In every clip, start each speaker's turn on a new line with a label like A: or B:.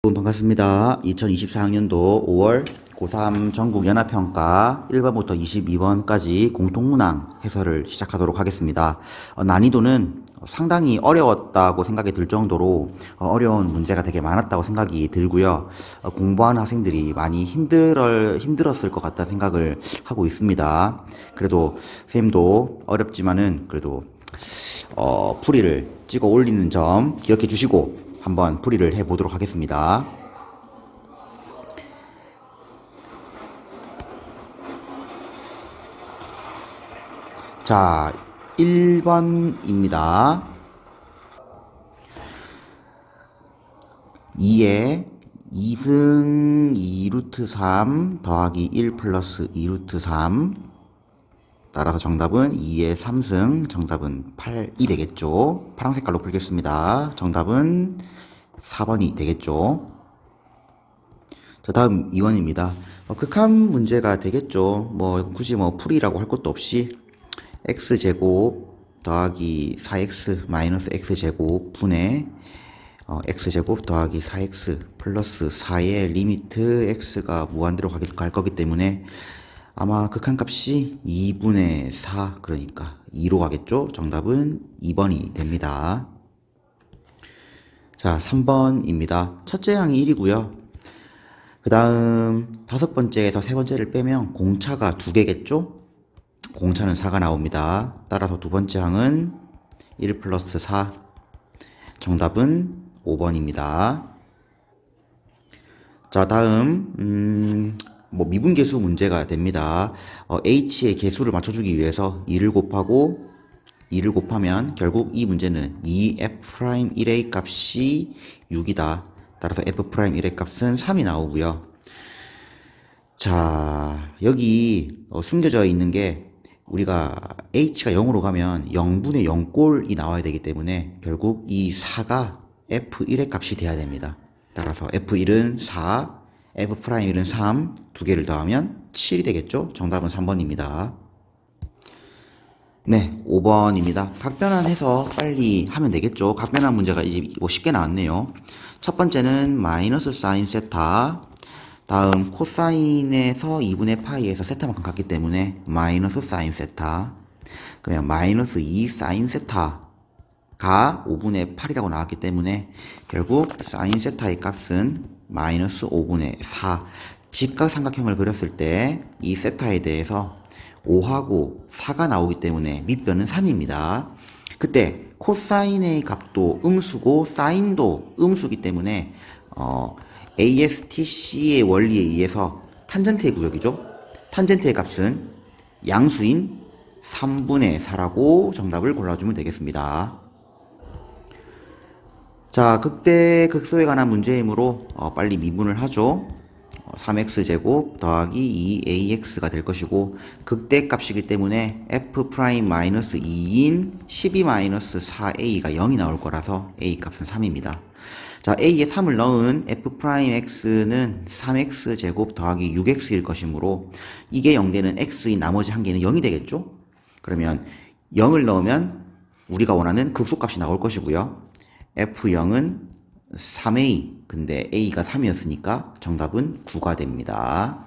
A: 여러분 반갑습니다. 2024학년도 5월 고3 전국 연합평가 1번부터 22번까지 공통문항 해설을 시작하도록 하겠습니다. 난이도는 상당히 어려웠다고 생각이 들 정도로 어려운 문제가 되게 많았다고 생각이 들고요. 공부하는 학생들이 많이 힘들었을 것 같다 생각을 하고 있습니다. 그래도 선생님도 어렵지만은 그래도 풀이를 찍어 올리는 점 기억해 주시고 한번 풀이를 해 보도록 하겠습니다. 자, 1번입니다. 2에 2승 2루트 3 더하기 1 플러스 2루트 3 따라서 정답은 2의 3승, 정답은 8이 되겠죠. 파란 색깔로 풀겠습니다. 정답은 4번이 되겠죠. 자, 다음 2번입니다. 극한 문제가 되겠죠. 굳이 풀이라고 할 것도 없이 x제곱 더하기 4x 마이너스 x제곱 분의 x제곱 더하기 4x 플러스 4의 리미트 x가 무한대로 갈 거기 때문에 아마 극한값이 2분의 4 그러니까 2로 가겠죠. 정답은 2번이 됩니다. 자, 3번입니다. 첫째 항이 1이고요. 그 다음 다섯 번째에서 세 번째를 빼면 공차가 2개겠죠. 공차는 4가 나옵니다. 따라서 두 번째 항은 1 플러스 4 정답은 5번입니다. 자, 다음 미분계수 문제가 됩니다. h의 계수를 맞춰주기 위해서 2를 곱하면 결국 이 문제는 2f'1의 값이 6이다. 따라서 f'1의 값은 3이 나오고요. 자, 여기 숨겨져 있는 게 우리가 h가 0으로 가면 0분의 0꼴이 나와야 되기 때문에 결국 이 4가 f1의 값이 돼야 됩니다. 따라서 f1은 4, f'1은 3, 두 개를 더하면 7이 되겠죠? 정답은 3번입니다. 네, 5번입니다. 각변환해서 빨리 하면 되겠죠? 각변환 문제가 이제 쉽게 나왔네요. 첫 번째는 마이너스 사인 세타, 다음 코사인에서 2분의 파이에서 세타만큼 같기 때문에 마이너스 사인 세타, 그러면 마이너스 2 사인 세타가 5분의 8이라고 나왔기 때문에 결국 사인 세타의 값은 마이너스 5분의 4. 직각삼각형을 그렸을 때 이 세타에 대해서 5하고 4가 나오기 때문에 밑변은 3입니다. 그때 코사인의 값도 음수고 사인도 음수기 때문에 ASTC의 원리에 의해서 탄젠트의 구역이죠. 탄젠트의 값은 양수인 3분의 4라고 정답을 골라주면 되겠습니다. 자, 극대 극소에 관한 문제이므로 빨리 미분을 하죠. 3x제곱 더하기 2ax가 될 것이고 극대 값이기 때문에 f'-2인 12-4a가 0이 나올 거라서 a 값은 3입니다. 자, a에 3을 넣은 f'x는 3x제곱 더하기 6x일 것이므로 이게 0되는 x인 나머지 한 개는 0이 되겠죠? 그러면 0을 넣으면 우리가 원하는 극소값이 나올 것이고요. f0은 3a, 근데 a가 3이었으니까 정답은 9가 됩니다.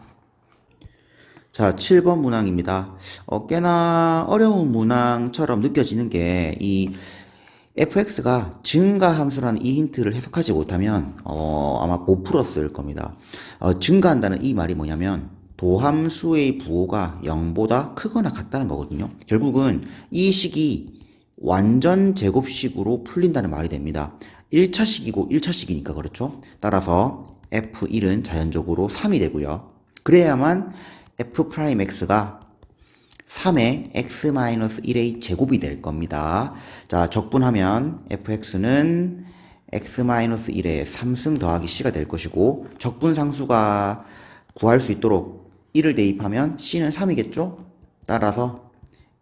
A: 자, 7번 문항입니다. 꽤나 어려운 문항처럼 느껴지는 게 이 fx가 증가함수라는 이 힌트를 해석하지 못하면 아마 못 풀었을 겁니다. 증가한다는 이 말이 뭐냐면 도함수의 부호가 0보다 크거나 같다는 거거든요. 결국은 이 식이 완전 제곱식으로 풀린다는 말이 됩니다. 1차식이고 1차식이니까 그렇죠. 따라서 f1은 자연적으로 3이 되고요. 그래야만 f'x가 3의 x-1의 제곱이 될 겁니다. 자, 적분하면 fx는 x-1의 3승 더하기 c가 될 것이고 적분상수가 구할 수 있도록 1을 대입하면 c는 3이겠죠? 따라서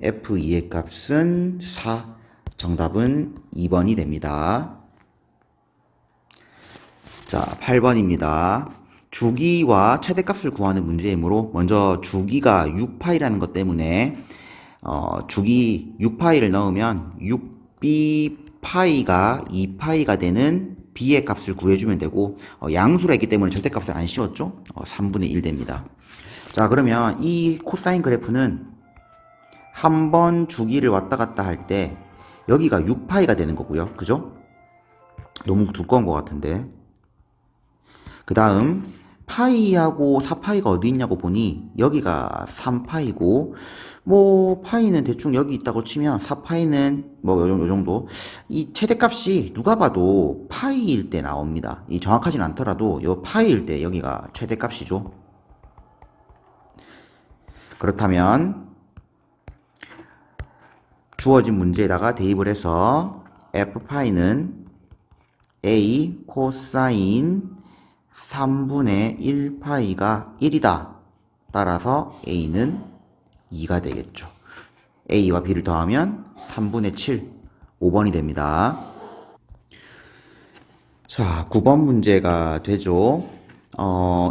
A: f2의 값은 4, 정답은 2번이 됩니다. 자, 8번입니다. 주기와 최대값을 구하는 문제이므로 먼저 주기가 6파이라는 것 때문에 주기 6파이를 넣으면 6b 파이가 2파이가 되는 b의 값을 구해주면 되고 양수라 했기 때문에 절대값을 안 씌웠죠. 3분의 1 됩니다. 자, 그러면 이 코사인 그래프는 한 번 주기를 왔다 갔다 할 때 여기가 6파이가 되는 거고요. 그죠? 너무 두꺼운 것 같은데. 그 다음 파이하고 4파이가 어디 있냐고 보니 여기가 3파이고 뭐 파이는 대충 여기 있다고 치면 4파이는 뭐 요 정도. 이 최대값이 누가 봐도 파이일 때 나옵니다. 이 정확하진 않더라도 요 파이일 때 여기가 최대값이죠. 그렇다면 주어진 문제에다가 대입을 해서 f파이는 a 코사인 3분의 1파이가 1이다. 따라서 a는 2가 되겠죠. a와 b를 더하면 3분의 7, 5번이 됩니다. 자, 9번 문제가 되죠.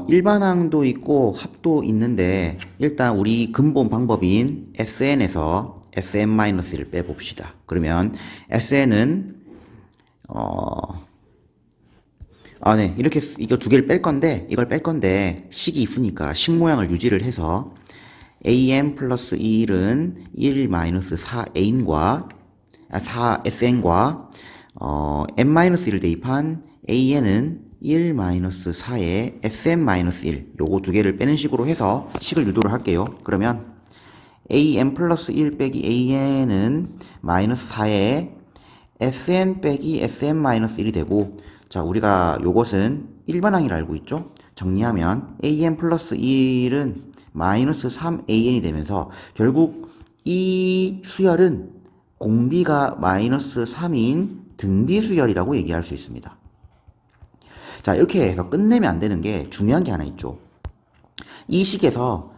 A: 일반항도 있고 합도 있는데 일단 우리 근본 방법인 SN에서 SN-1을 빼봅시다. 그러면 SN은 네, 이렇게 이거 두 개를 뺄 건데 이걸 뺄 건데 식이 있으니까 식 모양을 유지를 해서 an 플러스 1은 1 마이너스 4an과 4sn과 n-1을 대입한 an은 1 마이너스 4에 sn-1 요거 두 개를 빼는 식으로 해서 식을 유도를 할게요. 그러면 an 플러스 1 빼기 an은 마이너스 4에 sn 빼기 sn-1이 되고, 자, 우리가 요것은 일반항이라 알고 있죠? 정리하면 an 플러스 1은 마이너스 3an이 되면서 결국 이 수열은 공비가 마이너스 3인 등비 수열이라고 얘기할 수 있습니다. 자, 이렇게 해서 끝내면 안 되는 게 중요한 게 하나 있죠. 이 식에서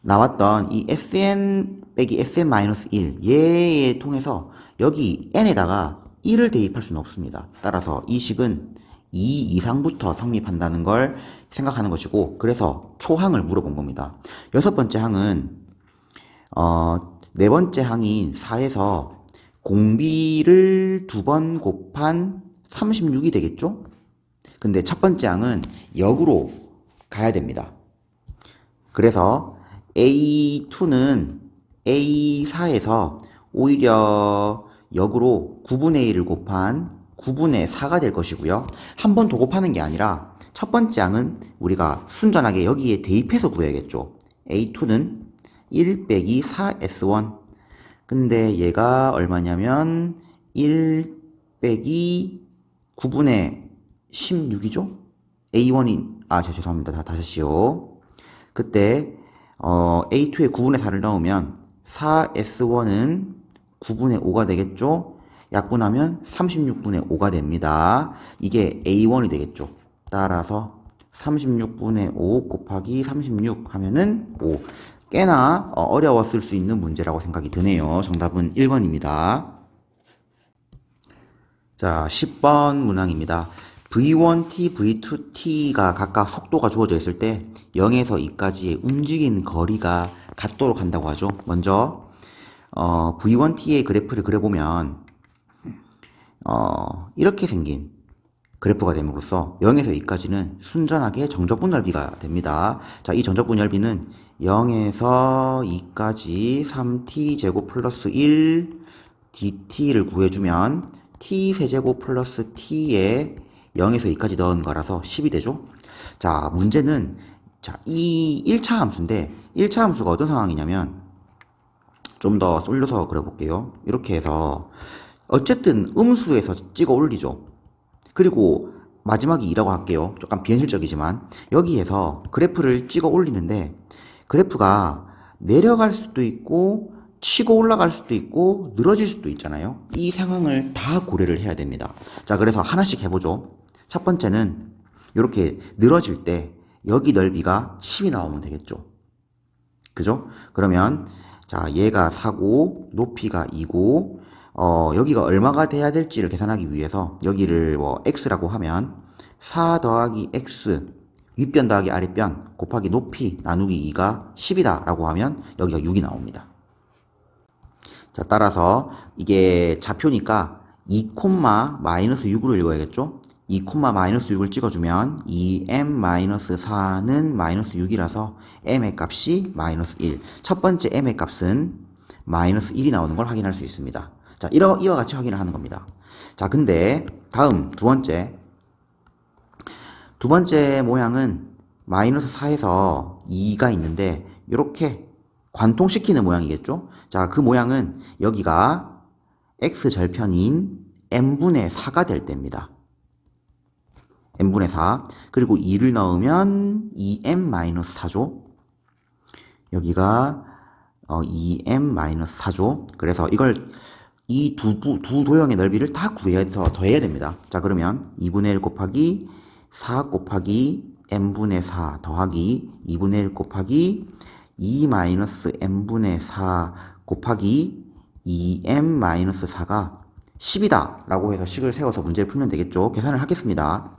A: 나왔던 이 sn 빼기 sn-1 얘에 통해서 여기 n에다가 1을 대입할 수는 없습니다. 따라서 이 식은 2 이상부터 성립한다는 걸 생각하는 것이고, 그래서 초항을 물어본 겁니다. 여섯 번째 항은 네 번째 항인 4에서 공비를 2번 곱한 36이 되겠죠? 근데 첫 번째 항은 역으로 가야 됩니다. 그래서 A2는 A4에서 오히려 역으로 9분의 1을 곱한 9분의 4가 될 것이고요. 한 번 더 곱하는 게 아니라 첫 번째 항은 우리가 순전하게 여기에 대입해서 구해야겠죠. A2는 1 빼기 4S1. 근데 얘가 얼마냐면 1 빼기 9분의 16이죠? A1이, 죄송합니다. 다시요. 그때 A2에 9분의 4를 넣으면 4S1은 9분의 5가 되겠죠? 약분하면 36분의 5가 됩니다. 이게 A1이 되겠죠. 따라서 36분의 5 곱하기 36 하면은 5. 꽤나 어려웠을 수 있는 문제라고 생각이 드네요. 정답은 1번입니다. 자, 10번 문항입니다. V1t, V2t가 각각 속도가 주어져 있을 때 0에서 2까지의 움직인 거리가 같도록 한다고 하죠. 먼저 V1t의 그래프를 그려보면 이렇게 생긴 그래프가 됨으로써 0에서 2까지는 순전하게 정적분 넓이가 됩니다. 자, 이 정적분 넓이는 0에서 2까지 3t제곱 플러스 1 dt를 구해주면 t세제곱 플러스 t에 0에서 2까지 넣은 거라서 10이 되죠. 자, 문제는 이 1차 함수인데 1차 함수가 어떤 상황이냐면 좀 더 쏠려서 그려볼게요. 이렇게 해서 어쨌든 음수에서 찍어 올리죠. 그리고 마지막이 2라고 할게요. 조금 비현실적이지만 여기에서 그래프를 찍어 올리는데 그래프가 내려갈 수도 있고 치고 올라갈 수도 있고 늘어질 수도 있잖아요. 이 상황을 다 고려를 해야 됩니다. 자, 그래서 하나씩 해보죠. 첫 번째는 이렇게 늘어질 때 여기 넓이가 10이 나오면 되겠죠. 그죠? 그러면 자, 얘가 4고 높이가 2고 여기가 얼마가 돼야 될지를 계산하기 위해서 여기를 뭐 x라고 하면 4 더하기 x 윗변 더하기 아랫변 곱하기 높이 나누기 2가 10이다 라고 하면 여기가 6이 나옵니다. 자, 따라서 이게 좌표니까 2, 마이너스 6으로 읽어야겠죠? 2, 마이너스 6을 찍어주면 2m-4는 마이너스 6이라서 m의 값이 마이너스 1. 첫 번째 m의 값은 마이너스 1이 나오는 걸 확인할 수 있습니다. 자, 이와 같이 확인을 하는 겁니다. 자, 근데 다음 두 번째 모양은 마이너스 4에서 2가 있는데 이렇게 관통시키는 모양이겠죠? 자, 그 모양은 여기가 x절편인 n분의 4가 될 때입니다. n분의 4. 그리고 2를 넣으면 2m-4죠. 여기가 2m-4죠. 그래서 이걸 이 두 도형의 넓이를 다 구해서 더해야 됩니다. 자, 그러면 2분의 1 곱하기 4 곱하기 n분의 4 더하기 2분의 1 곱하기 2-n분의 4 곱하기 2m-4가 10이다 라고 해서 식을 세워서 문제를 풀면 되겠죠. 계산을 하겠습니다.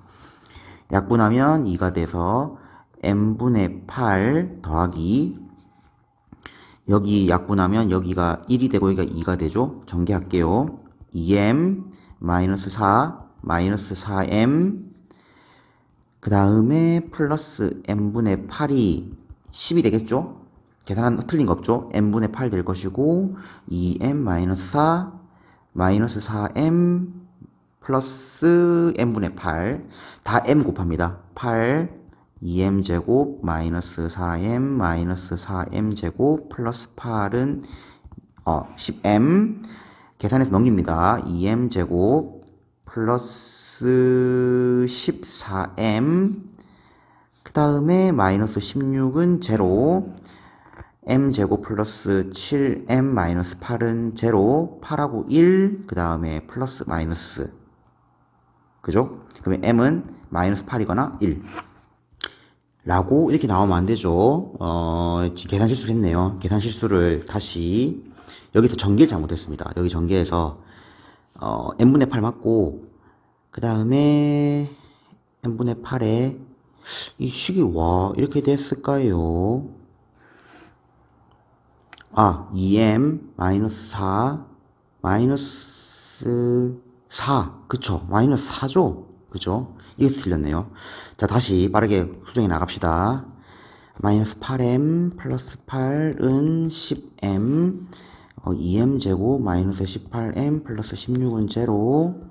A: 약분하면 2가 돼서 n분의 8 더하기 여기 약분하면 여기가 1이 되고 여기가 2가 되죠. 전개할게요. 2m-4 마이너스 4m 그 다음에 플러스 n분의 8이 10이 되겠죠. 계산은 틀린 거 없죠. n분의 8 될 것이고 2m-4 마이너스 4m 플러스 n분의 8 다 m 곱합니다. 8 2m제곱 마이너스 4m 마이너스 4m제곱 플러스 8은 10m 계산해서 넘깁니다. 2m제곱 플러스 14m 그 다음에 마이너스 16은 제로 m제곱 플러스 7m 마이너스 8은 제로 8하고 1 그 다음에 플러스 마이너스 그죠? 그러면 m은 마이너스 8이거나 1 라고 이렇게 나오면 안 되죠. 계산 실수를 했네요. 계산 실수를 다시 여기서 전개를 잘못했습니다. 여기 전개해서 n분의 8 맞고 그 다음에 n분의 8에 이 식이 와 이렇게 됐을까요? 2m 마이너스 4 마이너스 4 그쵸? 마이너스 4죠? 그죠? 이게 틀렸네요. 자, 다시 빠르게 수정해 나갑시다. 마이너스 8m 플러스 8은 10m 2m제곱 마이너스 18m 플러스 16은 제로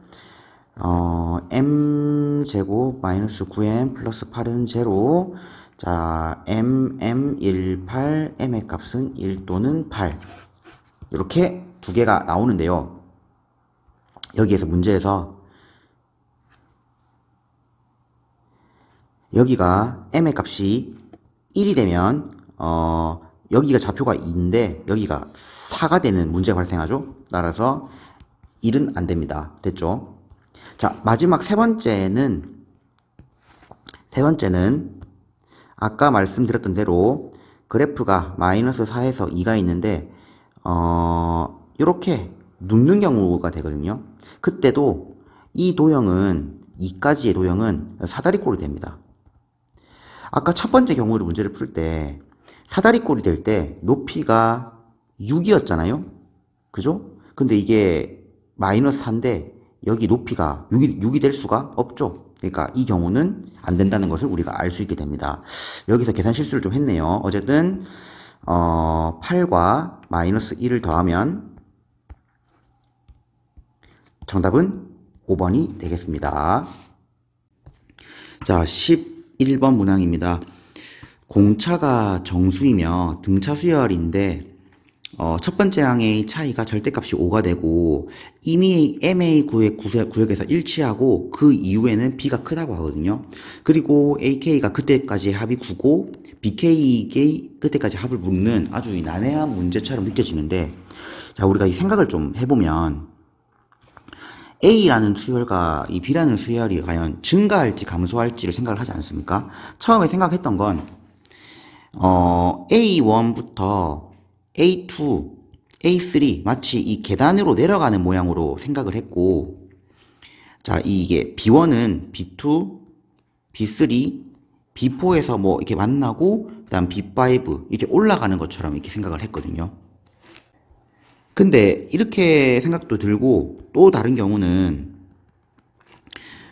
A: m제곱 마이너스 9m 플러스 8은 제로 자, m 18 m의 값은 1 또는 8 이렇게 두 개가 나오는데요. 여기에서 문제에서 여기가 m의 값이 1이 되면 여기가 좌표가 2인데 여기가 4가 되는 문제가 발생하죠. 따라서 1은 안 됩니다. 됐죠? 자, 마지막 세 번째는 아까 말씀드렸던 대로 그래프가 마이너스 4에서 2가 있는데 이렇게 눕는 경우가 되거든요. 그때도 이 도형은 2까지의 도형은 사다리꼴이 됩니다. 아까 첫 번째 경우로 문제를 풀 때 사다리꼴이 될 때 높이가 6이었잖아요. 그죠? 근데 이게 마이너스 4인데 여기 높이가 6이 될 수가 없죠. 그러니까 이 경우는 안 된다는 것을 우리가 알 수 있게 됩니다. 여기서 계산 실수를 좀 했네요. 어쨌든 8과 마이너스 1을 더하면 정답은 5번이 되겠습니다. 자, 11번 문항입니다. 공차가 정수이며 등차 수열인데 첫 번째 항의 차이가 절대값이 5가 되고 이미 MA 구역에서 일치하고 그 이후에는 B가 크다고 하거든요. 그리고 AK가 그때까지 합이 9고 BK 그때까지 합을 묶는 아주 난해한 문제처럼 느껴지는데 자, 우리가 이 생각을 좀 해보면 A라는 수열과 이 B라는 수열이 과연 증가할지 감소할지를 생각을 하지 않습니까? 처음에 생각했던 건 A1부터 A2, A3 마치 이 계단으로 내려가는 모양으로 생각을 했고 자, 이게 B1은 B2, B3, B4에서 뭐 이렇게 만나고 그다음 B5 이렇게 올라가는 것처럼 이렇게 생각을 했거든요. 근데 이렇게 생각도 들고 또 다른 경우는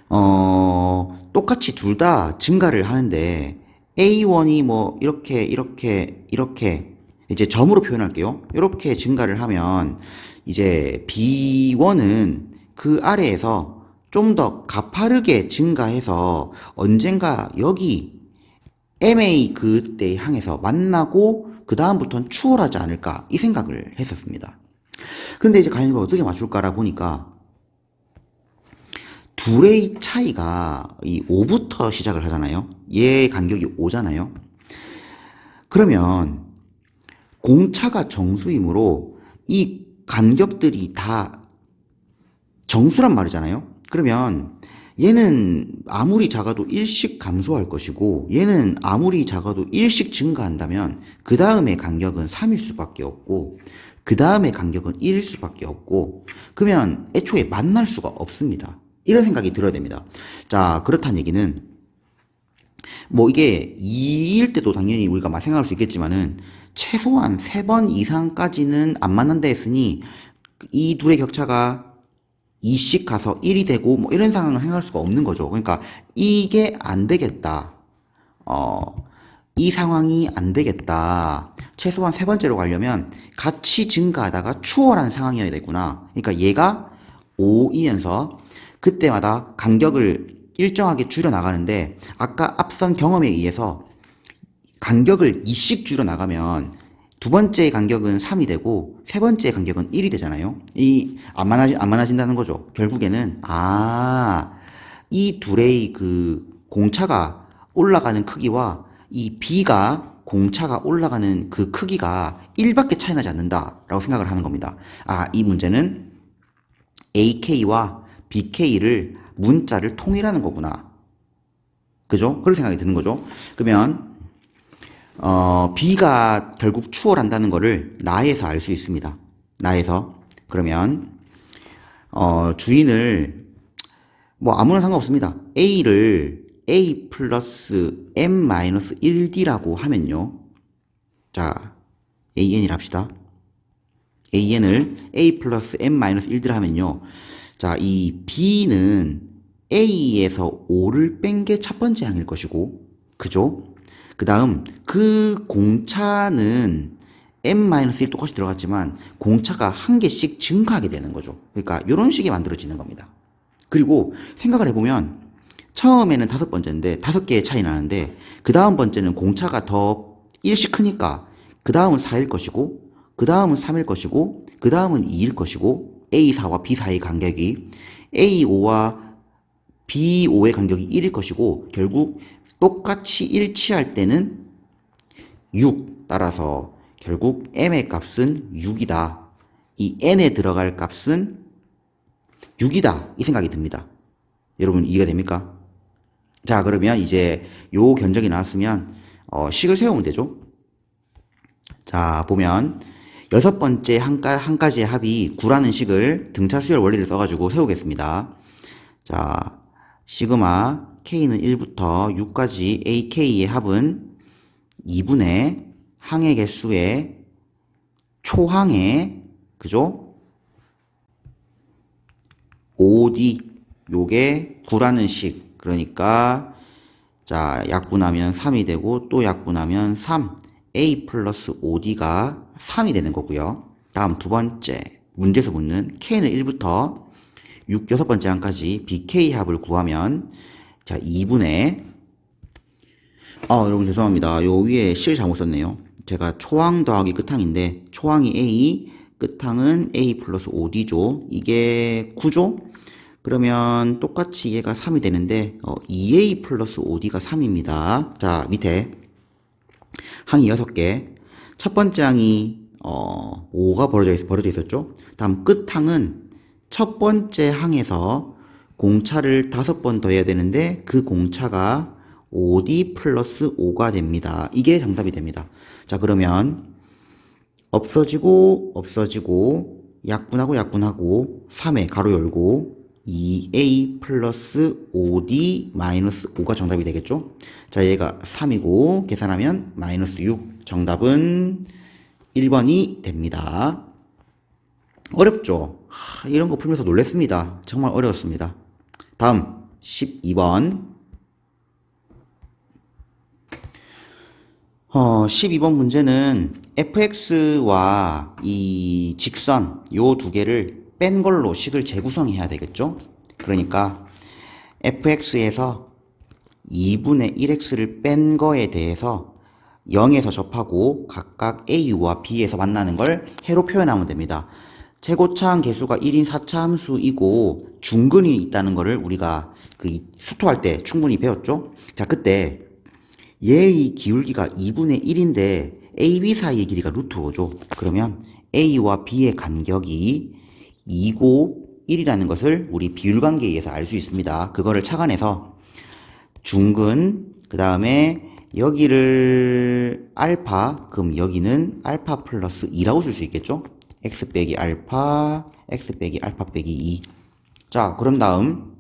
A: 똑같이 둘 다 증가를 하는데 A1이 뭐 이렇게 이제 점으로 표현할게요. 이렇게 증가를 하면 이제 B1은 그 아래에서 좀 더 가파르게 증가해서 언젠가 여기 MA 그때 향해서 만나고 그 다음부터는 추월하지 않을까 이 생각을 했었습니다. 근데 이제 과연 이걸 어떻게 맞출까라 보니까 둘의 차이가 이 5부터 시작을 하잖아요. 얘 간격이 5잖아요. 그러면 공차가 정수이므로 이 간격들이 다 정수란 말이잖아요. 그러면 얘는 아무리 작아도 1씩 감소할 것이고 얘는 아무리 작아도 1씩 증가한다면 그 다음의 간격은 3일 수밖에 없고 그 다음의 간격은 1일 수밖에 없고 그러면 애초에 만날 수가 없습니다. 이런 생각이 들어야 됩니다. 자, 그렇다는 얘기는 뭐 이게 2일 때도 당연히 우리가 생각할 수 있겠지만은 최소한 3번 이상까지는 안 만난다 했으니 이 둘의 격차가 2씩 가서 1이 되고 뭐 이런 상황을 생각할 수가 없는 거죠. 그러니까 이게 안 되겠다. 이 상황이 안 되겠다. 최소한 3번째로 가려면 같이 증가하다가 추월한 상황이어야 되구나. 그러니까 얘가 5이면서 그때마다 간격을 일정하게 줄여 나가는데 아까 앞선 경험에 의해서 간격을 2씩 줄여 나가면 두 번째 간격은 3이 되고 세 번째 간격은 1이 되잖아요. 안 많아진다는 거죠. 결국에는 이 둘의 그 공차가 올라가는 크기와 이 B가 공차가 올라가는 그 크기가 1밖에 차이 나지 않는다라고 생각을 하는 겁니다. 이 문제는 AK와 BK를 문자를 통일하는 거구나. 그죠? 그런 생각이 드는 거죠. 그러면 B가 결국 추월한다는 거를 나에서 알 수 있습니다. 나에서. 그러면 주인을 뭐 아무나 상관없습니다. A를 A 플러스 M-1D라고 하면요. 자, AN이라 합시다. AN을 A 플러스 M-1D라 하면요. 자, 이 B는 A에서 5를 뺀 게 첫 번째 항일 것이고, 그죠? 그 다음, 그 공차는 M-1 똑같이 들어갔지만, 공차가 한 개씩 증가하게 되는 거죠. 그러니까, 이런 식이 만들어지는 겁니다. 그리고 생각을 해보면, 처음에는 5번째인데, 5개의 차이 나는데, 그 다음 번째는 공차가 더 1씩 크니까, 그 다음은 4일 것이고, 그 다음은 3일 것이고, 그 다음은 2일 것이고, A4와 B4의 간격이 A5와 B5의 간격이 1일 것이고 결국 똑같이 일치할 때는 6 따라서 결국 M의 값은 6이다. 이 N에 들어갈 값은 6이다. 이 생각이 듭니다. 여러분 이해가 됩니까? 자, 그러면 이제 요 견적이 나왔으면 식을 세우면 되죠. 자, 보면 6번째 한 가지의 합이 9라는 식을 등차 수열 원리를 써가지고 세우겠습니다. 자, 시그마 K는 1부터 6까지 AK의 합은 2분의 항의 개수의 초항의, 그죠? OD, 요게 9라는 식. 그러니까, 자, 약분하면 3이 되고, 또 약분하면 3. A 플러스 OD가 3이 되는 거고요. 다음 두 번째 문제에서 묻는 K는 1부터 6번째 항까지 BK 합을 구하면 자 2분의 여러분 죄송합니다. 요 위에 실 잘못 썼네요. 제가 초항 더하기 끝항인데 초항이 A, 끝항은 A 플러스 OD죠. 이게 9죠? 그러면 똑같이 얘가 3이 되는데 2A 플러스 OD가 3입니다. 자 밑에 항이 6개. 첫 번째 항이 5가 벌어져 있었죠. 다음 끝항은 첫 번째 항에서 공차를 5번 더해야 되는데 그 공차가 5D 플러스 5가 됩니다. 이게 정답이 됩니다. 자, 그러면 없어지고 약분하고 3에 가로 열고 2A 플러스 5D 마이너스 5가 정답이 되겠죠? 자, 얘가 3이고 계산하면 마이너스 6. 정답은 1번이 됩니다. 어렵죠? 이런 거 풀면서 놀랬습니다. 정말 어려웠습니다. 다음 12번. 12번 문제는 fx와 이 직선 요 두 개를 뺀 걸로 식을 재구성해야 되겠죠? 그러니까 fx에서 2분의 1x를 뺀 거에 대해서 0에서 접하고 각각 a와 b에서 만나는 걸 해로 표현하면 됩니다. 최고차항 개수가 1인 4차 함수이고 중근이 있다는 거를 우리가 그 수토할 때 충분히 배웠죠? 자, 그때 얘의 기울기가 2분의 1인데 AB 사이의 길이가 루트 5죠. 그러면 A와 B의 간격이 2고 1이라는 것을 우리 비율관계에 의해서 알 수 있습니다. 그거를 착안해서 중근, 그 다음에 여기를 알파, 그럼 여기는 알파 플러스 2라고 줄 수 있겠죠? x 빼기 알파, x 빼기 알파 빼기 2. 자, 그런 다음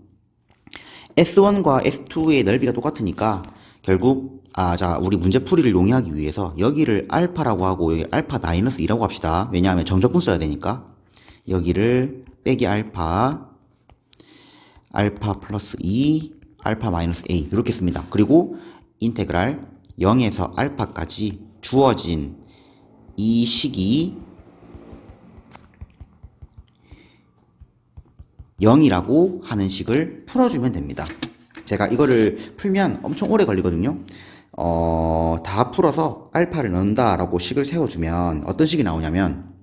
A: S1과 S2의 넓이가 똑같으니까 결국 자, 우리 문제풀이를 용이하기 위해서 여기를 알파라고 하고 여기 알파 마이너스 2라고 합시다. 왜냐하면 정적분 써야 되니까. 여기를 빼기 알파, 알파 플러스 2, 알파 마이너스 A 이렇게 씁니다. 그리고 인테그랄 0에서 알파까지 주어진 이 식이 0이라고 하는 식을 풀어주면 됩니다. 제가 이거를 풀면 엄청 오래 걸리거든요. 다 풀어서 알파를 넣는다라고 식을 세워주면 어떤 식이 나오냐면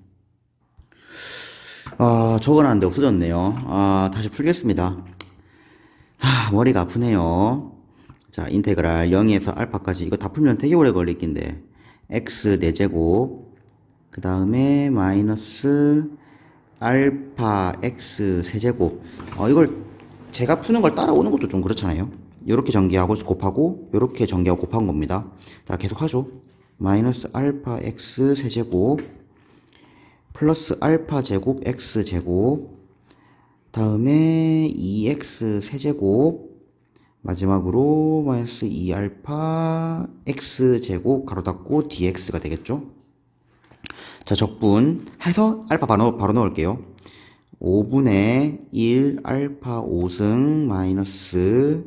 A: 적어놨는데 없어졌네요. 다시 풀겠습니다. 머리가 아프네요. 자, 인테그랄 0에서 알파까지 이거 다 풀면 되게 오래 걸릴 낀데 x 4제곱 그 다음에 마이너스 알파 x 세제곱. 이걸 제가 푸는 걸 따라오는 것도 좀 그렇잖아요. 요렇게 전개하고 곱하고 요렇게 전개하고 곱한 겁니다. 자, 계속 하죠. 마이너스 알파 x 세제곱 플러스 알파 제곱 x 제곱 다음에 2x 세제곱 마지막으로 마이너스 2알파 x 제곱 가로 닫고 dx가 되겠죠. 자, 적분 해서 알파 바로 넣을게요. 5분의 1 알파 5승 마이너스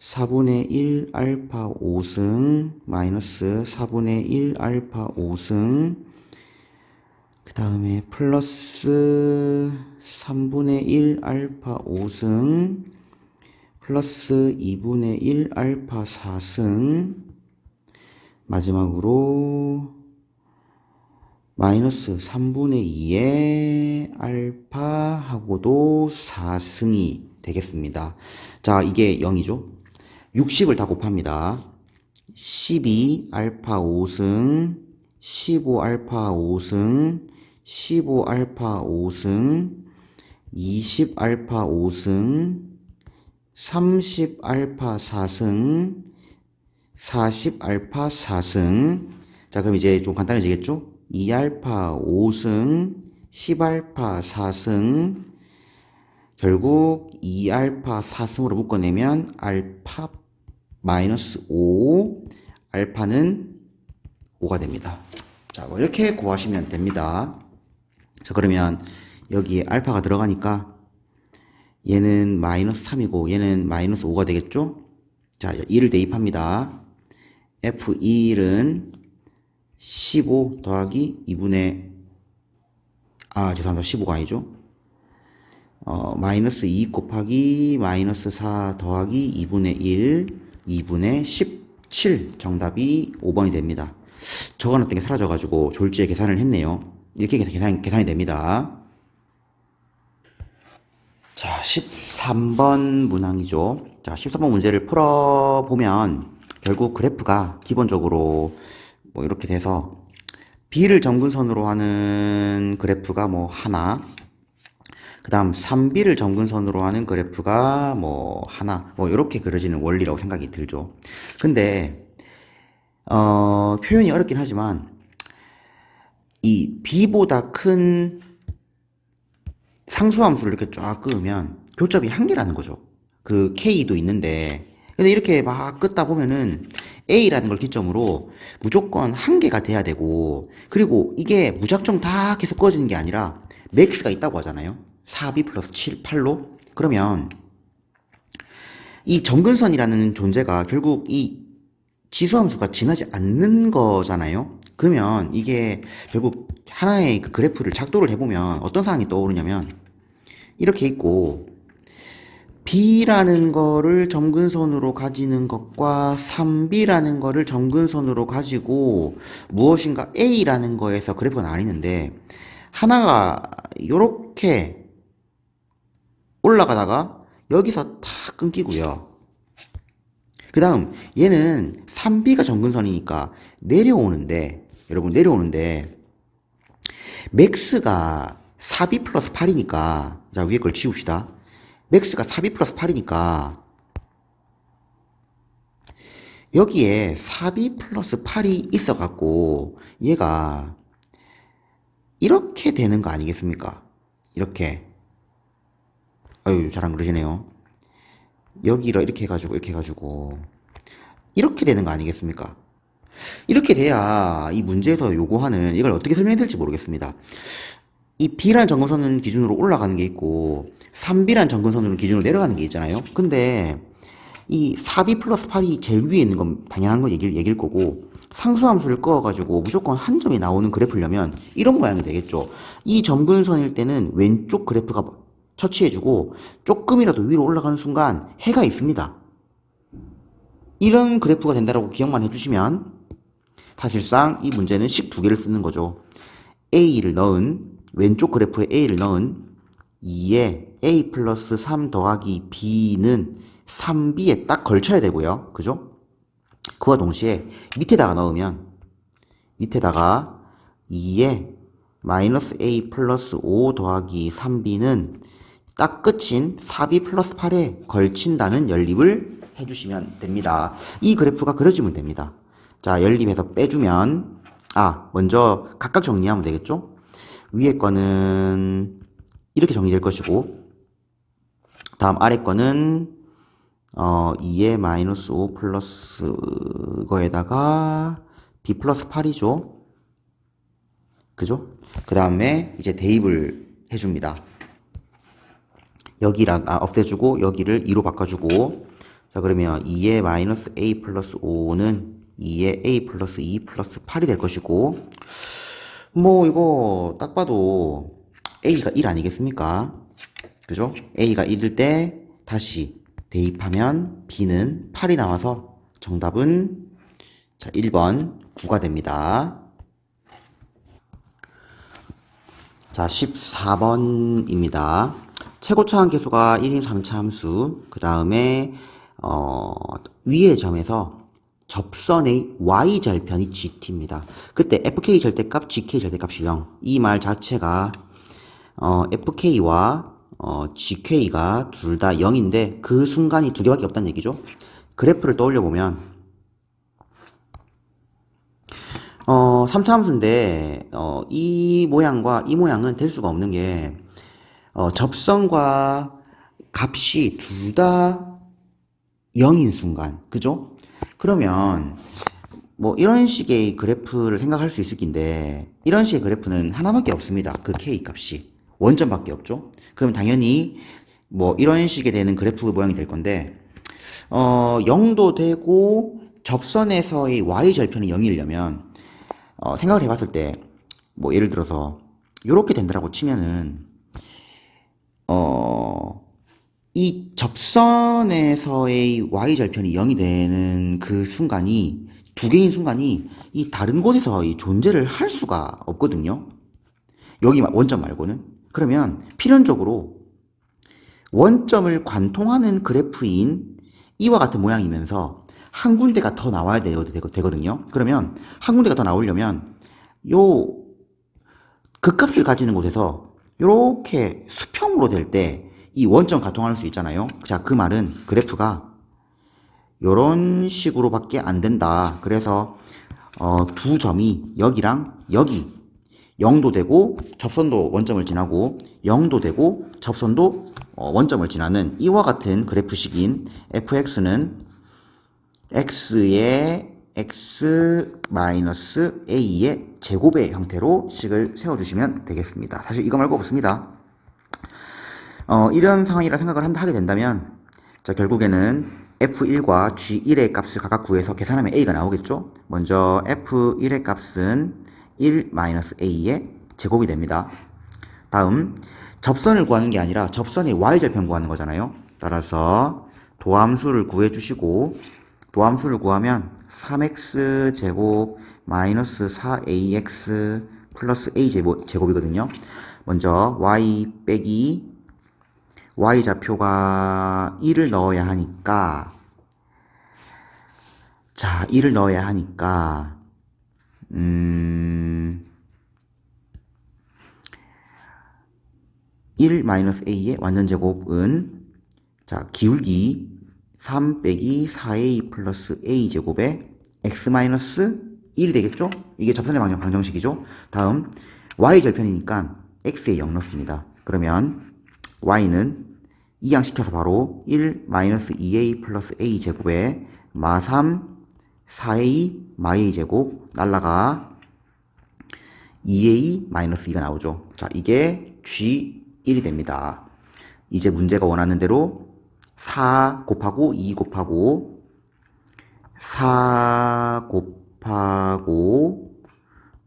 A: 4분의 1 알파 5승 마이너스 4분의 1 알파 5승 그 다음에 플러스 3분의 1 알파 5승 플러스 2분의 1 알파 4승 마지막으로 마이너스 3분의 2의 알파하고도 4승이 되겠습니다. 자, 이게 0이죠. 60을 다 곱합니다. 12 알파 5승 15 알파 5승 15 알파 5승 20 알파 5승 30 알파 4승 40 알파 4승. 자, 그럼 이제 좀 간단해지겠죠? 2알파 5승 10알파 4승 결국 2알파 4승으로 묶어내면 알파 마이너스 5 알파는 5가 됩니다. 자, 뭐 이렇게 구하시면 됩니다. 자, 그러면 여기에 알파가 들어가니까 얘는 마이너스 3이고 얘는 마이너스 5가 되겠죠? 자, 2를 대입합니다. F1은 15 더하기 2분의 죄송합니다. 15가 아니죠. 마이너스 2 곱하기 마이너스 4 더하기 2분의 1 2분의 17 정답이 5번이 됩니다. 적어놨던 게 사라져가지고 졸지에 계산을 했네요. 이렇게 계산이 됩니다. 자, 13번 문항이죠. 자, 13번 문제를 풀어보면 결국 그래프가 기본적으로 뭐 이렇게 돼서 B를 점근선으로 하는 그래프가 뭐 하나, 그 다음 3B를 점근선으로 하는 그래프가 뭐 하나, 뭐 이렇게 그려지는 원리라고 생각이 들죠. 근데 표현이 어렵긴 하지만 이 B보다 큰 상수함수를 이렇게 쫙 그으면 교점이 한 개라는 거죠. 그 K도 있는데 근데 이렇게 막 끄다 보면은 A라는 걸 기점으로 무조건 한 개가 돼야 되고, 그리고 이게 무작정 다 계속 꺼지는 게 아니라 맥스가 있다고 하잖아요. 4B 플러스 7, 8로. 그러면 이 점근선이라는 존재가 결국 이 지수함수가 지나지 않는 거잖아요. 그러면 이게 결국 하나의 그 그래프를 작도를 해보면 어떤 상황이 떠오르냐면 이렇게 있고 B라는 거를 점근선으로 가지는 것과 3B라는 거를 점근선으로 가지고 무엇인가 A라는 거에서 그래프가 나뉘는데 하나가 이렇게 올라가다가 여기서 탁 끊기고요. 그 다음 얘는 3B가 점근선이니까 내려오는데 여러분 내려오는데 맥스가 4B 플러스 8이니까 자 위에 걸 지웁시다. 맥스가 4B 플러스 8이니까 여기에 4B 플러스 8이 있어갖고 얘가 이렇게 되는 거 아니겠습니까? 이렇게 아유 잘 안 그러시네요. 여기를 이렇게 해가지고 이렇게 되는 거 아니겠습니까? 이렇게 돼야 이 문제에서 요구하는 이걸 어떻게 설명해야 될지 모르겠습니다. 이 B라는 점근선은 기준으로 올라가는 게 있고 3B라는 점근선으로 기준으로 내려가는 게 있잖아요. 근데 이 4B 플러스 8이 제일 위에 있는 건 당연한 건 얘기일 거고 상수함수를 그어가지고 무조건 한 점이 나오는 그래프려면 이런 모양이 되겠죠. 이 점근선일 때는 왼쪽 그래프가 처치해주고 조금이라도 위로 올라가는 순간 해가 있습니다. 이런 그래프가 된다라고 기억만 해주시면 사실상 이 문제는 식 두 개를 쓰는 거죠. A를 넣은 왼쪽 그래프에 A를 넣은 2에 A 플러스 3 더하기 B는 3B에 딱 걸쳐야 되고요. 그죠? 그와 동시에 밑에다가 넣으면 밑에다가 2에 마이너스 A 플러스 5 더하기 3B는 딱 끝인 4B 플러스 8에 걸친다는 연립을 해주시면 됩니다. 이 그래프가 그려지면 됩니다. 자, 연립해서 빼주면 먼저 각각 정리하면 되겠죠? 위에 거는 이렇게 정리될 것이고 다음 아래 거는 2에 마이너스 5 플러스 거에다가 B 플러스 8이죠. 그죠? 그 다음에 이제 대입을 해줍니다. 여기랑 없애주고 여기를 2로 바꿔주고 자 그러면 2에 마이너스 A 플러스 5는 2에 A 플러스 2 플러스 8이 될 것이고 뭐 이거 딱 봐도 A가 1 아니겠습니까? 그죠? A가 1일 때 다시 대입하면 B는 8이 나와서 정답은 자 1번 9가 됩니다. 자 14번입니다. 최고차항 계수가 1인 3차 함수 그 다음에 위의 점에서 접선의 y절편이 gt입니다. 그때 fk 절대값, gk 절대값이 0. 이 말 자체가 fk와 gk가 둘 다 0인데 그 순간이 두 개밖에 없다는 얘기죠. 그래프를 떠올려 보면 3차 함수인데 이 모양과 이 모양은 될 수가 없는 게 접선과 값이 둘 다 0인 순간, 그죠? 그러면 뭐 이런 식의 그래프를 생각할 수 있을 텐데 이런 식의 그래프는 하나밖에 없습니다. 그 k 값이 원점밖에 없죠. 그럼 당연히 뭐 이런 식의 되는 그래프 모양이 될 건데 0도 되고 접선에서의 y절편이 0이려면 생각을 해봤을 때 뭐 예를 들어서 이렇게 된다라고 치면은 이 접선에서의 y절편이 0이 되는 그 순간이 두 개인 순간이 이 다른 곳에서 이 존재를 할 수가 없거든요. 여기 원점 말고는. 그러면 필연적으로 원점을 관통하는 그래프인 이와 같은 모양이면서 한 군데가 더 나와야 되거든요. 그러면 한 군데가 더 나오려면 요 극값을 가지는 곳에서 이렇게 수평으로 될 때 이 원점 관통할 수 있잖아요. 자, 그 말은 그래프가 이런 식으로밖에 안 된다. 그래서 두 점이 여기랑 여기 0도 되고 접선도 원점을 지나고 0도 되고 접선도 원점을 지나는 이와 같은 그래프식인 fx는 x의 x-a의 제곱의 형태로 식을 세워주시면 되겠습니다. 사실 이거 말고 없습니다. 이런 상황이라 생각을 하게 된다면 자, 결국에는 F1과 G1의 값을 각각 구해서 계산하면 A가 나오겠죠? 먼저 F1의 값은 1-A의 제곱이 됩니다. 다음, 접선을 구하는 게 아니라 접선의 y절편 구하는 거잖아요. 따라서 도함수를 구해주시고, 도함수를 구하면 3x 제곱 마이너스 4ax 플러스 a 제곱이거든요. 먼저 y 빼기 y좌표가 1을 넣어야 하니까, 자, 1을 넣어야 하니까 1-a의 완전제곱은, 자, 기울기 3 빼기 4a 플러스 a 제곱에 x-1이 되겠죠? 이게 접선의 방정식이죠? 다음, y절편이니까 x에 0 넣습니다. 그러면 y는 이항시켜서 바로 1-2a 플러스 a 제곱에 마3 4a 마a 제곱 날라가 2a 마이너스 2가 나오죠. 자, 이게 G1이 됩니다. 이제 문제가 원하는 대로 4 곱하고 2 곱하고 4 곱하고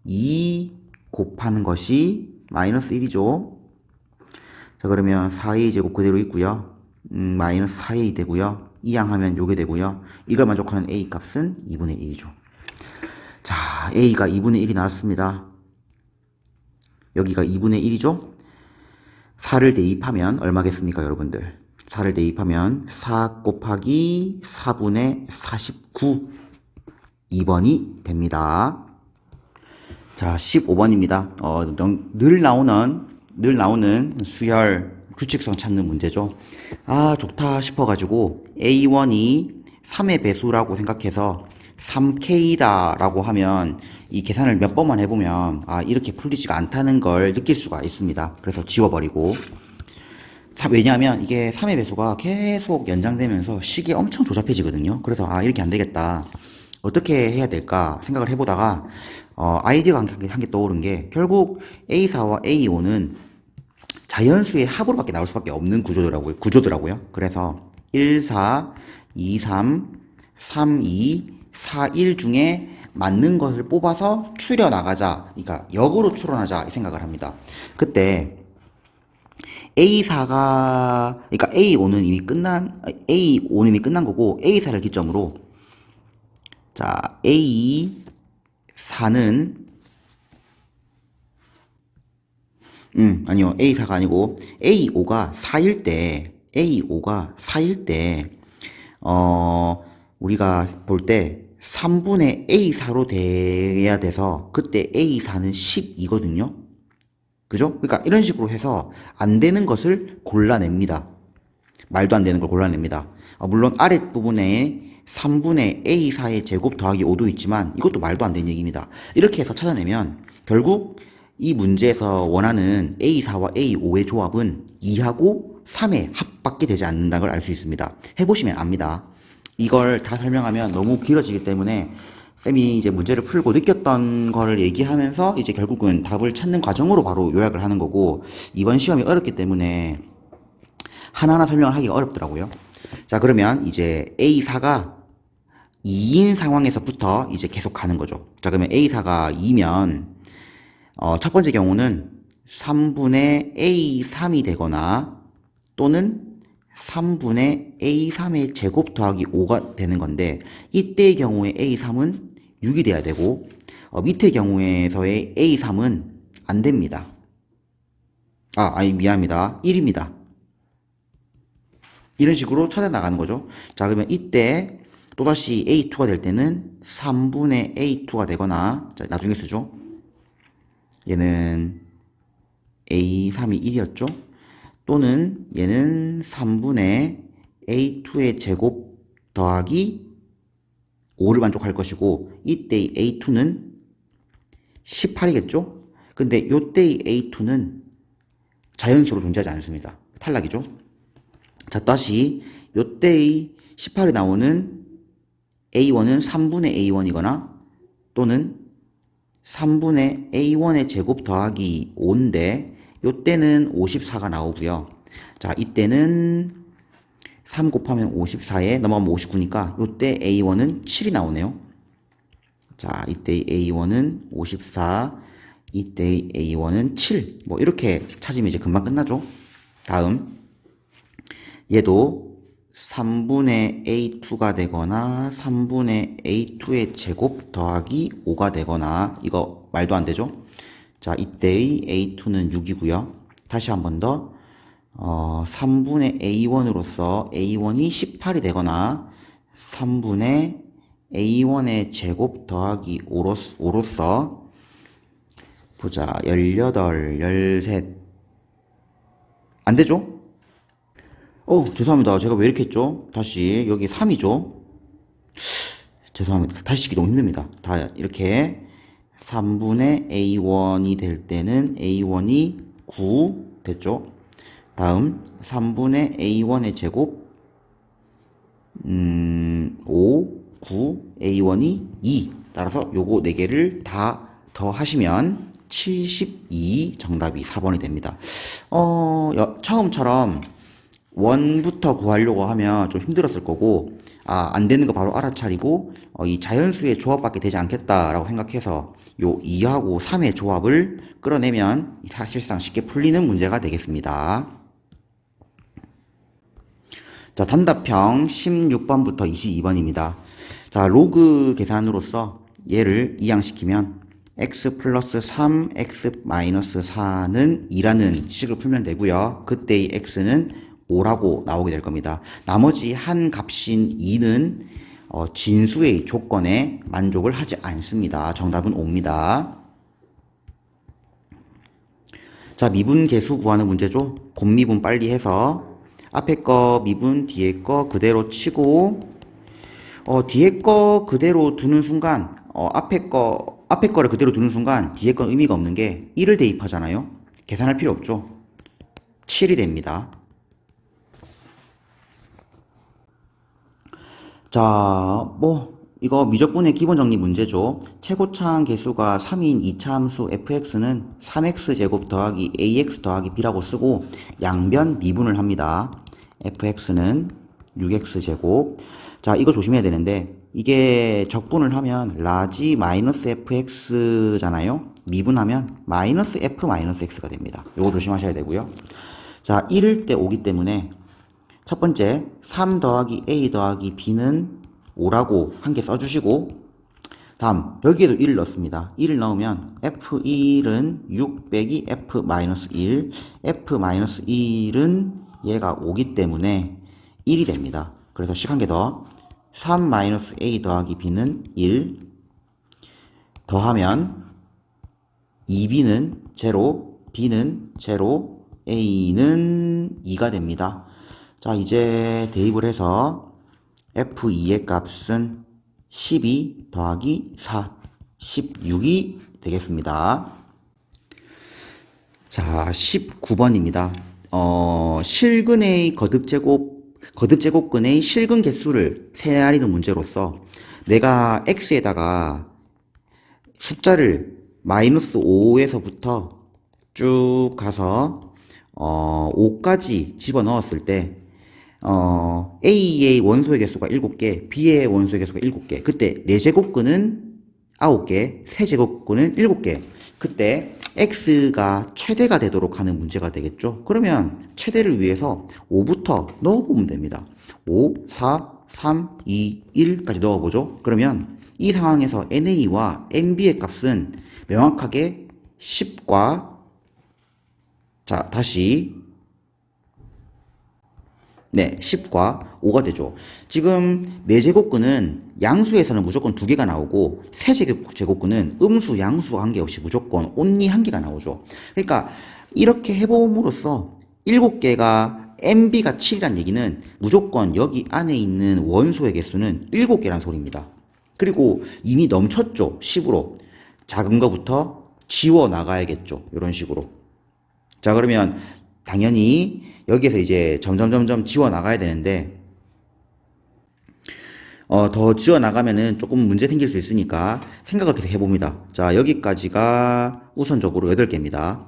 A: 2 곱하는 것이 마이너스 1이죠. 자, 그러면 4a 제곱 그대로 있고요. 마이너스 4a 되고요. 이항하면 요게 되고요. 이걸 만족하는 a 값은 2분의 1이죠. 자, a가 2분의 1이 나왔습니다. 여기가 2분의 1이죠. 4를 대입하면 얼마겠습니까, 여러분들? 4를 대입하면 4 곱하기 4분의 49 2번이 됩니다. 자, 15번입니다. 늘 나오는 수열 규칙성 찾는 문제죠. 아, 좋다 싶어가지고 A1이 3의 배수라고 생각해서 3K다 라고 하면 이 계산을 몇 번만 해보면 아, 이렇게 풀리지가 않다는 걸 느낄 수가 있습니다. 그래서 지워버리고, 왜냐하면 이게 3의 배수가 계속 연장되면서 식이 엄청 조잡해지거든요. 그래서 아, 이렇게 안 되겠다, 어떻게 해야 될까 생각을 해보다가 아이디어가 한 개 떠오른 게, 결국 A4와 A5는 자연수의 합으로밖에 나올 수밖에 없는 구조더라고요. 그래서 1, 4, 2, 3, 3, 2, 4, 1 중에 맞는 것을 뽑아서 추려 나가자, 그러니까 역으로 추론하자 이 생각을 합니다. 그때 A4가, 그러니까 A5는 이미 끝난 거고, A4를 기점으로, 자, A4는 아니요. A4가 아니고 A5가 4일 때, 우리가 볼 때 3분의 A4로 돼야 돼서, 그때 A4는 12거든요. 그죠? 그러니까 이런 식으로 해서 안 되는 것을 골라냅니다. 말도 안 되는 걸 골라냅니다. 물론 아랫부분에 3분의 A4의 제곱 더하기 5도 있지만 이것도 말도 안 되는 얘기입니다. 이렇게 해서 찾아내면 결국 이 문제에서 원하는 A4와 A5의 조합은 2하고 3의 합밖에 되지 않는다는 걸 알 수 있습니다. 해보시면 압니다. 이걸 다 설명하면 너무 길어지기 때문에 쌤이 이제 문제를 풀고 느꼈던 거를 얘기하면서 이제 결국은 답을 찾는 과정으로 바로 요약을 하는 거고, 이번 시험이 어렵기 때문에 하나하나 설명을 하기가 어렵더라고요. 자, 그러면 이제 A4가 2인 상황에서부터 이제 계속 가는 거죠. 자, 그러면 A4가 2면 첫 번째 경우는 3분의 A3이 되거나 또는 3분의 A3의 제곱 더하기 5가 되는 건데, 이때의 경우에 A3은 6이 돼야 되고 밑의 경우에서의 A3은 안 됩니다. 미안합니다. 1입니다. 이런 식으로 찾아 나가는 거죠. 자, 그러면 이때 또다시 A2가 될 때는 3분의 A2가 되거나, 자, 나중에 쓰죠. 얘는 A3이 1이었죠. 또는 얘는 3분의 A2의 제곱 더하기 5를 만족할 것이고, 이때의 A2는 18이겠죠. 근데 이때의 A2는 자연수로 존재하지 않습니다. 탈락이죠. 자, 다시 이때의 18이 나오는 A1은 3분의 A1이거나 또는 3분의 A1의 제곱 더하기 5인데, 이때는 54가 나오고요. 자, 이때는 3 곱하면 54에 넘어가면 59니까 요때 A1은 7이 나오네요. 자, 이때 A1은 54, 이때 A1은 7. 뭐 이렇게 찾으면 이제 금방 끝나죠. 다음 얘도 3분의 A2가 되거나 3분의 A2의 제곱 더하기 5가 되거나, 이거 말도 안 되죠. 자, 이때의 A2는 6이고요. 다시 한 번 더 3분의 A1으로서 A1이 18이 되거나 3분의 A1의 제곱 더하기 5로서 보자, 18, 13 안 되죠? 죄송합니다. 제가 왜 이렇게 했죠? 다시 여기 3이죠? 죄송합니다. 다시 찍기 너무 힘듭니다. 다 이렇게 3분의 A1이 될 때는 A1이 9 됐죠? 다음 3분의 A1의 제곱 5, 9, A1이 2. 따라서 요거 4개를 다 더하시면 72, 정답이 4번이 됩니다. 처음처럼 원부터 구하려고 하면 좀 힘들었을 거고, 안 되는 거 바로 알아차리고, 이 자연수의 조합밖에 되지 않겠다라고 생각해서 요 2하고 3의 조합을 끌어내면 사실상 쉽게 풀리는 문제가 되겠습니다. 자, 단답형 16번부터 22번입니다. 자, 로그 계산으로서 얘를 이항시키면 x 플러스 3, x 마이너스 4는 2라는 식을 풀면 되고요. 그때의 x는 5라고 나오게 될 겁니다. 나머지 한 값인 2는 진수의 조건에 만족을 하지 않습니다. 정답은 5입니다. 자, 미분 계수 구하는 문제죠. 곱미분 빨리 해서 앞에 거 미분, 뒤에 거 그대로 치고, 뒤에 거 그대로 두는 순간, 앞에 거를 그대로 두는 순간 뒤에 건 의미가 없는 게 1을 대입하잖아요. 계산할 필요 없죠. 7이 됩니다. 자, 이거 미적분의 기본 정리 문제죠. 최고차항 개수가 3인 2차 함수 fx는 3x제곱 더하기 ax 더하기 b라고 쓰고 양변 미분을 합니다. fx는 6x제곱. 자, 이거 조심해야 되는데 이게 적분을 하면 라지 마이너스 fx잖아요. 미분하면 마이너스 f 마이너스 x가 됩니다. 이거 조심하셔야 되고요. 자, 1일 때 5기 때문에 첫 번째 3 더하기 a 더하기 b는 5라고 한 개 써주시고, 다음 여기에도 1을 넣습니다. 1을 넣으면 f1은 6 빼기 f-1, f-1은 얘가 5기 때문에 1이 됩니다. 그래서 식 한 개 더, 3-a 더하기 b는 1 더하면 2b는 0, b는 0, a는 2가 됩니다. 자, 이제 대입을 해서 f2의 값은 12 더하기 4, 16이 되겠습니다. 자, 19번입니다. 실근의 거듭제곱근의 실근 개수를 세알이는 문제로서 내가 x에다가 숫자를 마이너스 5에서부터 쭉 가서 5까지 집어넣었을 때 A의 원소의 개수가 7개, B의 원소의 개수가 7개. 그때 4제곱근은 9개, 세제곱근은 7개. 그때 X가 최대가 되도록 하는 문제가 되겠죠. 그러면 최대를 위해서 5부터 넣어보면 됩니다. 5, 4, 3, 2, 1까지 넣어보죠. 그러면 이 상황에서 NA와 NB의 값은 명확하게 10과, 자, 다시 10과 5가 되죠. 지금 4제곱근은 양수에서는 무조건 2개가 나오고 세제곱근은 음수, 양수 관계없이 무조건 온리 1개가 나오죠. 그러니까 이렇게 해봄으로써 7개가 NB가 7이란 얘기는 무조건 여기 안에 있는 원소의 개수는 7개란 소리입니다. 그리고 이미 넘쳤죠. 10으로. 작은 거부터 지워 나가야겠죠. 이런 식으로. 자, 그러면 당연히 여기에서 이제 점점 지워 나가야 되는데, 더 지워 나가면은 조금 문제 생길 수 있으니까 생각을 계속 해봅니다. 자, 여기까지가 우선적으로 8개입니다.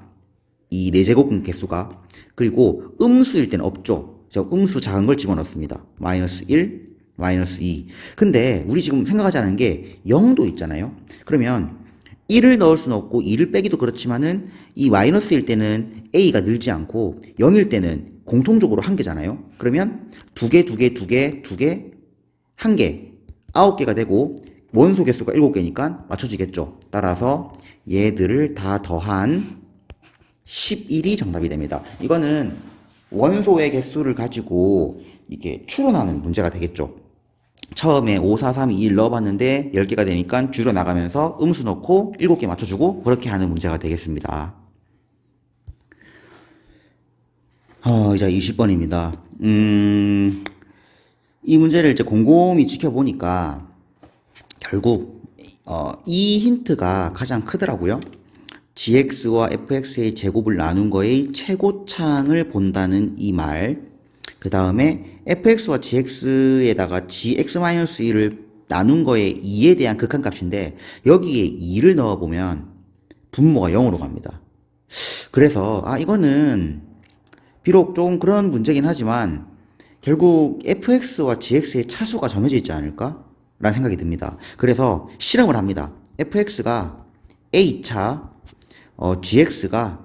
A: 이 4제곱근 개수가. 그리고 음수일 때는 없죠. 저 음수 작은 걸 집어넣습니다. 마이너스 1, 마이너스 2. 근데 우리 지금 생각하지 않은 게 0도 있잖아요. 그러면 1을 넣을 수는 없고 2를 빼기도 그렇지만은 이 마이너스일 때는 a가 늘지 않고 0일 때는 공통적으로 한 개잖아요. 그러면 두 개, 두 개, 두 개, 두 개, 한 개, 9개가 되고 원소 개수가 7개니까 맞춰지겠죠. 따라서 얘들을 다 더한 11이 정답이 됩니다. 이거는 원소의 개수를 가지고 이게 추론하는 문제가 되겠죠. 처음에 5, 4, 3, 2, 1 넣어봤는데 10개가 되니까 줄여나가면서 음수 넣고 7개 맞춰주고 그렇게 하는 문제가 되겠습니다. 이제 20번입니다. 이 문제를 이제 곰곰이 지켜보니까 결국 이 힌트가 가장 크더라고요. gx와 fx의 제곱을 나눈 거의 최고창을 본다는 이 말. 그 다음에 fx와 gx에다가 gx-1을 나눈 거의 2에 대한 극한값인데 여기에 2를 넣어보면 분모가 0으로 갑니다. 그래서 이거는 비록 좀 그런 문제긴 하지만 결국 fx와 gx의 차수가 정해져 있지 않을까? 라는 생각이 듭니다. 그래서 실험을 합니다. fx가 a차, gx가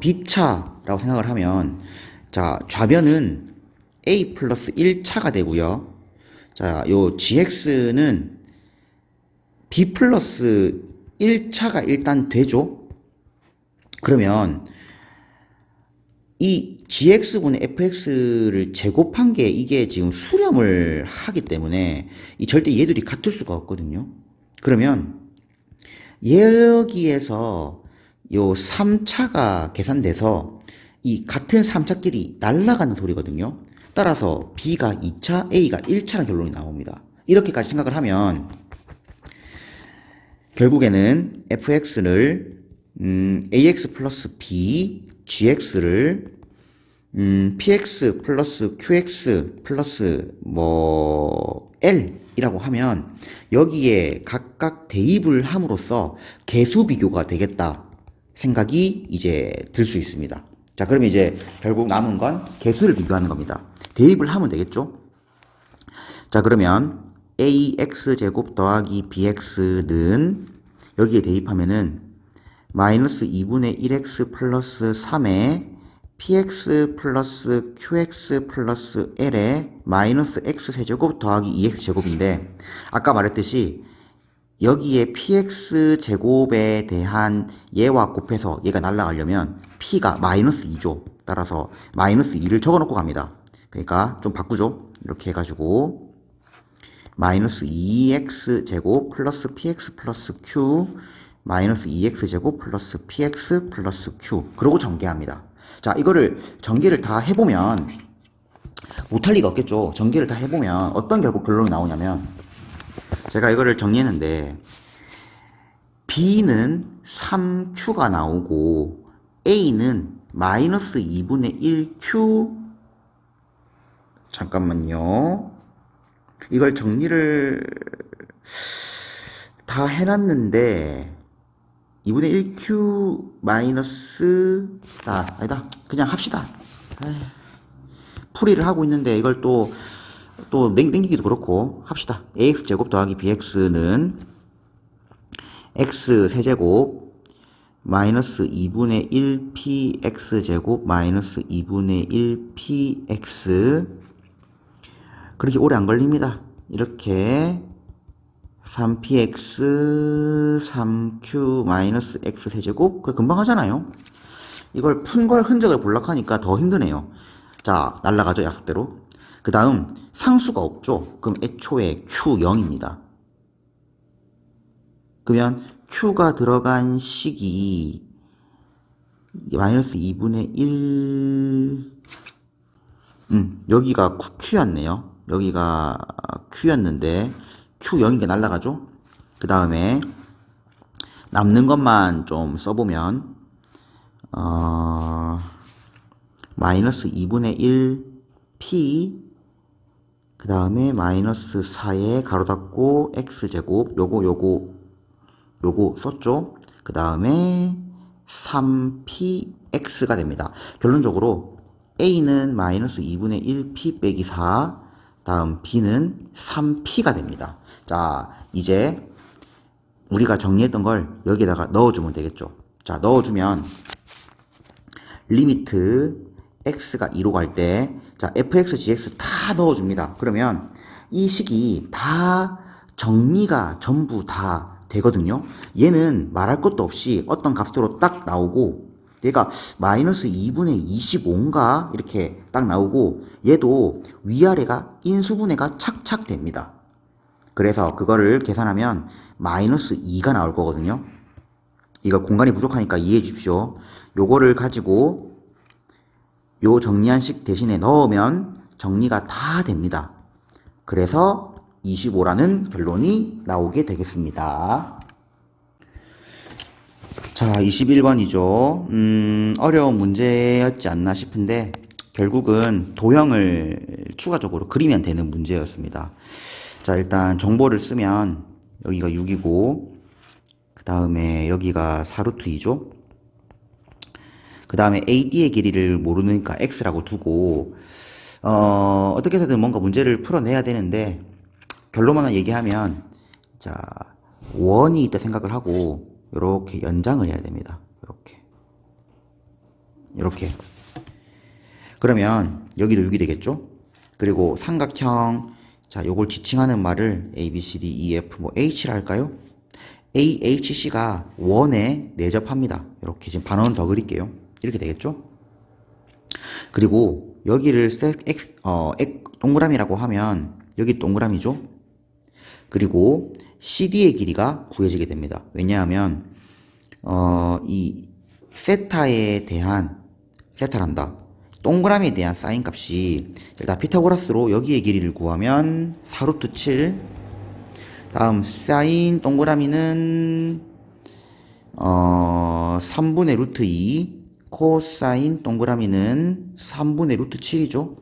A: b차라고 생각을 하면 자, 좌변은 a 플러스 1차가 되고요. 자, 요 gx는 b 플러스 1차가 일단 되죠. 그러면 이 gx분의 fx를 제곱한 게 이게 지금 수렴을 하기 때문에 이 절대 얘들이 같을 수가 없거든요. 그러면 여기에서 요 3차가 계산돼서 이 같은 3차끼리 날아가는 소리거든요. 따라서 b가 2차, a가 1차라는 결론이 나옵니다. 이렇게까지 생각을 하면 결국에는 fx를 ax 플러스 b, gx를 px 플러스 qx 플러스 l 이라고 하면 여기에 각각 대입을 함으로써 개수 비교가 되겠다 생각이 이제 들 수 있습니다. 자, 그러면 이제 결국 남은 건 개수를 비교하는 겁니다. 대입을 하면 되겠죠? 자, 그러면 ax제곱 더하기 bx는 여기에 대입하면은 마이너스 2분의 1x 플러스 3에 px 플러스 qx 플러스 l에 마이너스 x세제곱 더하기 2x제곱인데 아까 말했듯이 여기에 px제곱에 대한 얘와 곱해서 얘가 날아가려면 p가 마이너스 2죠. 따라서 마이너스 2를 적어놓고 갑니다. 그러니까 좀 바꾸죠. 이렇게 해가지고 마이너스 2x제곱 플러스 px 플러스 q 마이너스 2x제곱 플러스 px 플러스 q 그러고 전개합니다. 자, 이거를 전개를 다 해보면 못할 리가 없겠죠. 전개를 다 해보면 어떤 결론이 나오냐면 제가 이거를 정리했는데 b는 3q가 나오고 a는 마이너스 2분의 1q 잠깐만요. 이걸 정리를 다 해놨는데 2분의 1q 마이너스 아니다. 그냥 합시다. 풀이를 하고 있는데 이걸 또 땡기기도 그렇고 합시다. ax제곱 더하기 bx는 x 세제곱 마이너스 2분의 1 px제곱 마이너스 2분의 1 px 그렇게 오래 안 걸립니다. 이렇게 3px 3q 마이너스 x 세제곱 금방 하잖아요. 이걸 푼 걸 흔적을 보려고 하니까 더 힘드네요. 자, 날라가죠. 약속대로. 그 다음 상수가 없죠. 그럼 애초에 q0입니다. 그러면 q가 들어간 식이 마이너스 2분의 1 여기가 q였네요. 여기가 q였는데 q0인 게 날라가죠. 그 다음에 남는 것만 좀 써보면 마이너스 2분의 1 p 그 다음에 마이너스 4에 가로 닫고 x제곱 요거 썼죠. 그 다음에 3px가 됩니다. 결론적으로 A는 마이너스 2분의 1P 빼기 4, 다음 B는 3P가 됩니다. 자, 이제 우리가 정리했던 걸 여기에다가 넣어주면 되겠죠. 자, 넣어주면 리미트 x가 2로 갈 때, 자, fx, gx 다 넣어줍니다. 그러면 이 식이 다 정리가 전부 다 되거든요. 얘는 말할 것도 없이 어떤 값으로 딱 나오고, 얘가 마이너스 2분의 25인가 이렇게 딱 나오고, 얘도 위아래가 인수분해가 착착 됩니다. 그래서 그거를 계산하면 마이너스 2가 나올 거거든요. 이거 공간이 부족하니까 이해해 주십시오. 요거를 가지고 요 정리한 식 대신에 넣으면 정리가 다 됩니다. 그래서 25라는 결론이 나오게 되겠습니다. 자, 21번이죠. 어려운 문제였지 않나 싶은데 결국은 도형을 추가적으로 그리면 되는 문제였습니다. 자, 일단 정보를 쓰면 여기가 6이고 그 다음에 여기가 4루트 2죠. 그 다음에 AD의 길이를 모르니까 X라고 두고 어떻게 해서든 뭔가 문제를 풀어내야 되는데 결론만 얘기하면 자, 원이 있다 생각을 하고 이렇게 연장을 해야 됩니다. 이렇게 그러면 여기도 6이 되겠죠. 그리고 삼각형, 자, 요걸 지칭하는 말을 A, B, C, D, E, F, 뭐 H라 할까요? A, H, C가 원에 내접합니다. 이렇게 지금 반원은 더 그릴게요. 이렇게 되겠죠? 그리고 여기를 동그라미라고 하면 여기 동그라미죠? 그리고 CD의 길이가 구해지게 됩니다. 왜냐하면 이 세타란다. 동그라미에 대한 사인 값이 일단 피타고라스로 여기의 길이를 구하면 4루트 7, 다음 사인 동그라미는 3분의 루트 2, 코사인 동그라미는 3분의 루트 7이죠.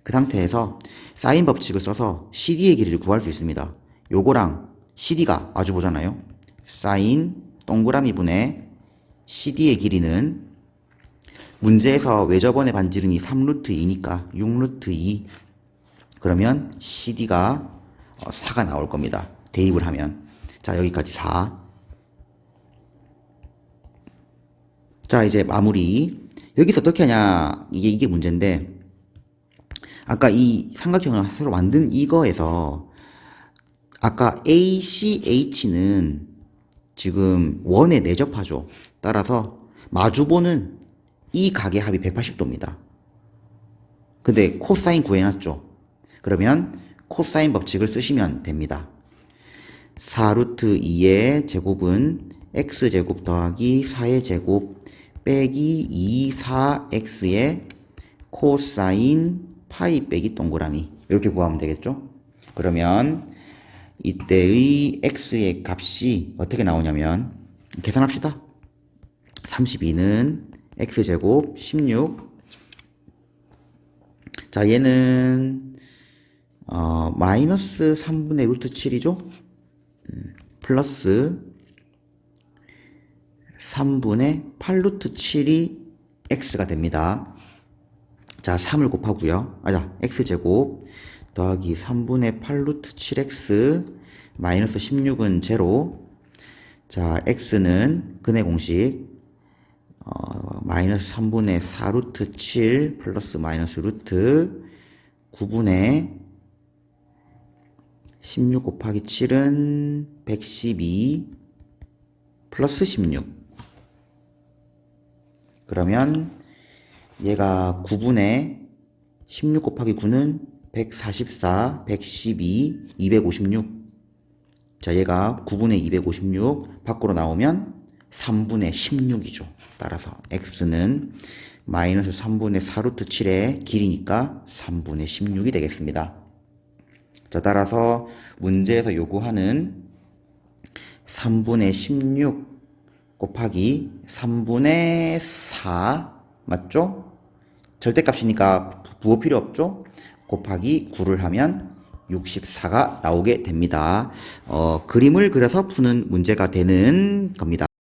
A: 그 상태에서 사인 법칙을 써서 CD의 길이를 구할 수 있습니다. 요거랑 CD가 마주 보잖아요. 사인 동그라미 분의 CD의 길이는 문제에서 외접원의 반지름이 3루트 2니까 6루트 2. 그러면 CD가 4가 나올 겁니다. 대입을 하면. 자, 여기까지 4. 자, 이제 마무리. 여기서 어떻게 하냐. 이게 문제인데, 아까 이 삼각형을 새로 만든 이거에서, 아까 ACH는 지금 원에 내접하죠. 따라서 마주보는 이 각의 합이 180도입니다. 근데 코사인 구해놨죠. 그러면 코사인 법칙을 쓰시면 됩니다. 4루트 2의 제곱은 x제곱 더하기 4의 제곱 빼기 2, 4x의 코사인 파이 빼기 동그라미, 이렇게 구하면 되겠죠. 그러면 이때의 x의 값이 어떻게 나오냐면 계산합시다. 32는 x제곱 16. 자, 얘는 마이너스 3분의 루트 7이죠. 플러스 3분의 8루트 7이 x가 됩니다. 자, 3을 곱하고요. x제곱 더하기 3분의 8루트 7x 마이너스 16은 제로. 자, x는 근의 공식 마이너스 3분의 4루트 7 플러스 마이너스 루트 9분의 16 곱하기 7은 112 플러스 16. 그러면 얘가 9분의 16 곱하기 9는 144, 112, 256. 자, 얘가 9분의 256 밖으로 나오면 3분의 16이죠. 따라서 x는 마이너스 3분의 4루트 7의 길이니까 3분의 16이 되겠습니다. 자, 따라서 문제에서 요구하는 3분의 16 곱하기 3분의 4 맞죠? 절대값이니까 부호 필요 없죠? 곱하기 9를 하면 64가 나오게 됩니다. 그림을 그려서 푸는 문제가 되는 겁니다.